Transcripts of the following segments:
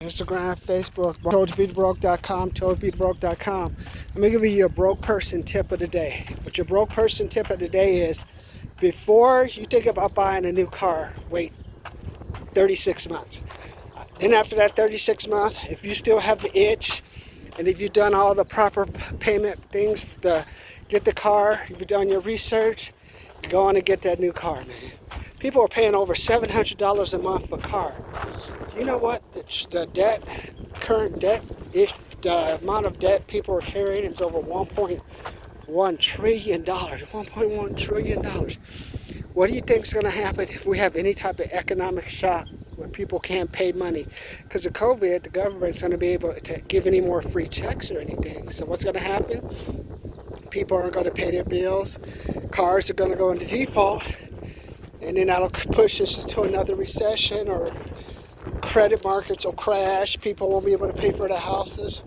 Instagram, Facebook, toldtobebroke.com, toldtobebroke.com. Let me give you a broke person tip of the day. But your broke person tip of the day is, before you think about buying a new car, wait 36 months. Then after that 36 months, if you still have the itch, and if you've done all the proper payment things to get the car, if you've done your research, go on and get that new car, man. People are paying over $700 a month for a car. You know what? The debt, current debt, the amount of debt people are carrying is over $1.1 trillion. $1.1 trillion. What do you think is going to happen if we have any type of economic shock where people can't pay money? Because of COVID, the government's going to be able to give any more free checks or anything. So what's going to happen? People aren't going to pay their bills. Cars are going to go into default. And then that'll push us into another recession, or credit markets will crash. People won't be able to pay for their houses.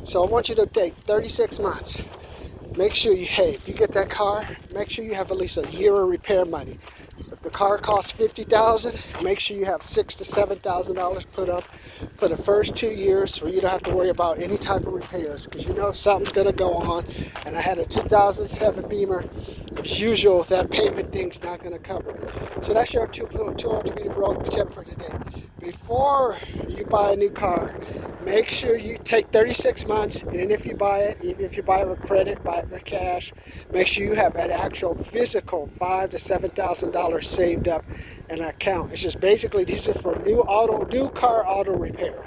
So I want you to take 36 months. Make sure if you get that car, make sure you have at least a year of repair money. If the car costs $50,000, make sure you have $6,000 to $7,000 put up for the first 2 years, so you don't have to worry about any type of repairs, because you know something's going to go on. And I had a 2007 Beamer. As usual, that payment thing's not going to cover it. So that's your two to be broke tip for today. Before you buy a new car, make sure you take 36 months, and then if you buy it, even if you buy it with credit, buy it with cash, make sure you have an actual physical $5,000 to $7,000 saved up in an account. It's just basically, these are for new car auto repair.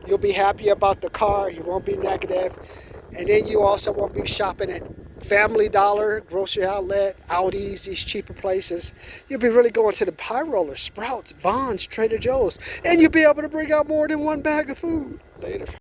You'll be happy about the car, you won't be negative, and then you also won't be shopping at Family Dollar, Grocery Outlet, Aldi's, these cheaper places. You'll be really going to the Pie Roller, Sprouts, Vons, Trader Joe's, and you'll be able to bring out more than one bag of food later.